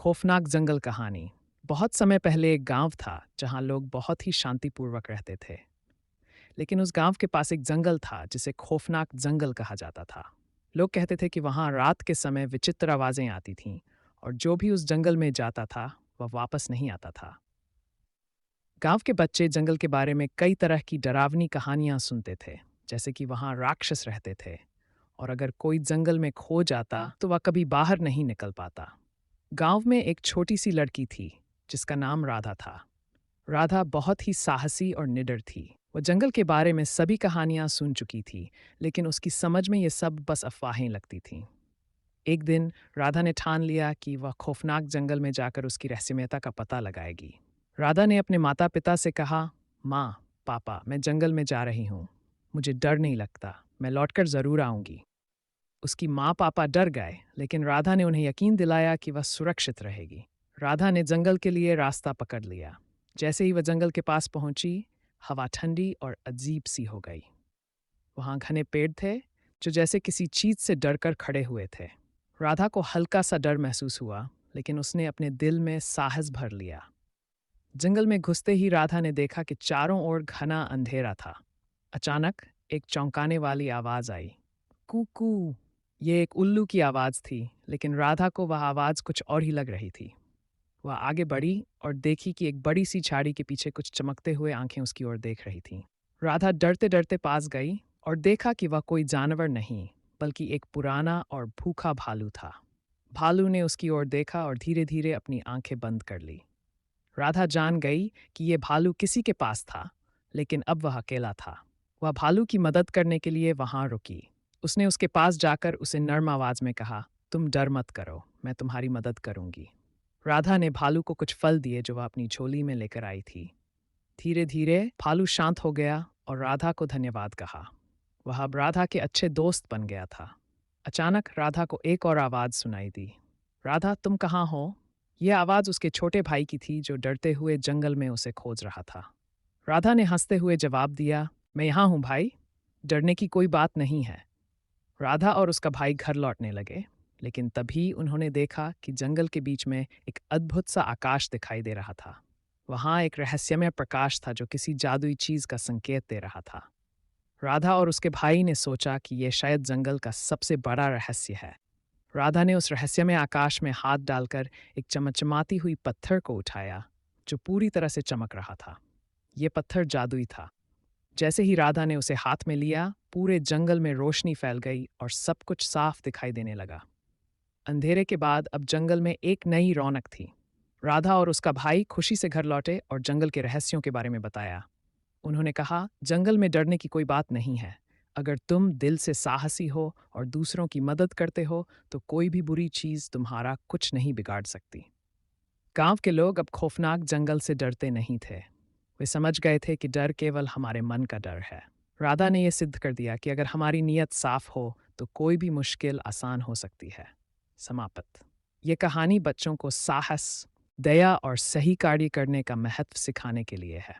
खौफनाक जंगल कहानी। बहुत समय पहले एक गांव था जहां लोग बहुत ही शांतिपूर्वक रहते थे। लेकिन उस गांव के पास एक जंगल था जिसे खौफनाक जंगल कहा जाता था। लोग कहते थे कि वहां रात के समय विचित्र आवाजें आती थीं और जो भी उस जंगल में जाता था वह वापस नहीं आता था। गांव के बच्चे जंगल के बारे में कई तरह की डरावनी कहानियां सुनते थे, जैसे कि वहां राक्षस रहते थे और अगर कोई जंगल में खो जाता तो वह कभी बाहर नहीं निकल पाता। गांव में एक छोटी सी लड़की थी जिसका नाम राधा था। राधा बहुत ही साहसी और निडर थी। वह जंगल के बारे में सभी कहानियां सुन चुकी थी, लेकिन उसकी समझ में ये सब बस अफवाहें लगती थीं। एक दिन राधा ने ठान लिया कि वह खौफनाक जंगल में जाकर उसकी रहस्यमयता का पता लगाएगी। राधा ने अपने माता पिता से कहा, माँ, पापा, मैं जंगल में जा रही हूँ। मुझे डर नहीं लगता, मैं लौटकर ज़रूर आऊँगी। उसकी माँ पापा डर गए, लेकिन राधा ने उन्हें यकीन दिलाया कि वह सुरक्षित रहेगी। राधा ने जंगल के लिए रास्ता पकड़ लिया। जैसे ही वह जंगल के पास पहुंची, हवा ठंडी और अजीब सी हो गई। वहां घने पेड़ थे जो जैसे किसी चीज से डरकर खड़े हुए थे। राधा को हल्का सा डर महसूस हुआ, लेकिन उसने अपने दिल में साहस भर लिया। जंगल में घुसते ही राधा ने देखा कि चारों ओर घना अंधेरा था। अचानक एक चौंकाने वाली आवाज आई, कू। ये एक उल्लू की आवाज थी, लेकिन राधा को वह आवाज कुछ और ही लग रही थी। वह आगे बढ़ी और देखी कि एक बड़ी सी झाड़ी के पीछे कुछ चमकते हुए आंखें उसकी ओर देख रही थीं। राधा डरते डरते पास गई और देखा कि वह कोई जानवर नहीं, बल्कि एक पुराना और भूखा भालू था। भालू ने उसकी ओर देखा और धीरे धीरे अपनी आंखें बंद कर ली। राधा जान गई कि ये भालू किसी के पास था, लेकिन अब वह अकेला था। वह भालू की मदद करने के लिए वहां रुकी। उसने उसके पास जाकर उसे नर्म आवाज में कहा, तुम डर मत करो, मैं तुम्हारी मदद करूंगी। राधा ने भालू को कुछ फल दिए जो वह अपनी झोली में लेकर आई थी। धीरे धीरे भालू शांत हो गया और राधा को धन्यवाद कहा। वह अब राधा के अच्छे दोस्त बन गया था। अचानक राधा को एक और आवाज सुनाई दी, राधा, तुम कहाँ हो? यह आवाज उसके छोटे भाई की थी जो डरते हुए जंगल में उसे खोज रहा था। राधा ने हंसते हुए जवाब दिया, मैं यहाँ हूँ भाई, डरने की कोई बात नहीं है। राधा और उसका भाई घर लौटने लगे, लेकिन तभी उन्होंने देखा कि जंगल के बीच में एक अद्भुत सा आकाश दिखाई दे रहा था। वहां एक रहस्यमय प्रकाश था जो किसी जादुई चीज का संकेत दे रहा था। राधा और उसके भाई ने सोचा कि यह शायद जंगल का सबसे बड़ा रहस्य है। राधा ने उस रहस्यमय आकाश में हाथ डालकर एक चमचमाती हुई पत्थर को उठाया जो पूरी तरह से चमक रहा था। यह पत्थर जादुई था। जैसे ही राधा ने उसे हाथ में लिया, पूरे जंगल में रोशनी फैल गई और सब कुछ साफ दिखाई देने लगा। अंधेरे के बाद अब जंगल में एक नई रौनक थी। राधा और उसका भाई खुशी से घर लौटे और जंगल के रहस्यों के बारे में बताया। उन्होंने कहा, जंगल में डरने की कोई बात नहीं है। अगर तुम दिल से साहसी हो और दूसरों की मदद करते हो, तो कोई भी बुरी चीज तुम्हारा कुछ नहीं बिगाड़ सकती। गांव के लोग अब खौफनाक जंगल से डरते नहीं थे। वे समझ गए थे कि डर केवल हमारे मन का डर है। राधा ने यह सिद्ध कर दिया कि अगर हमारी नीयत साफ हो तो कोई भी मुश्किल आसान हो सकती है। समाप्त। ये कहानी बच्चों को साहस, दया और सही कार्य करने का महत्व सिखाने के लिए है।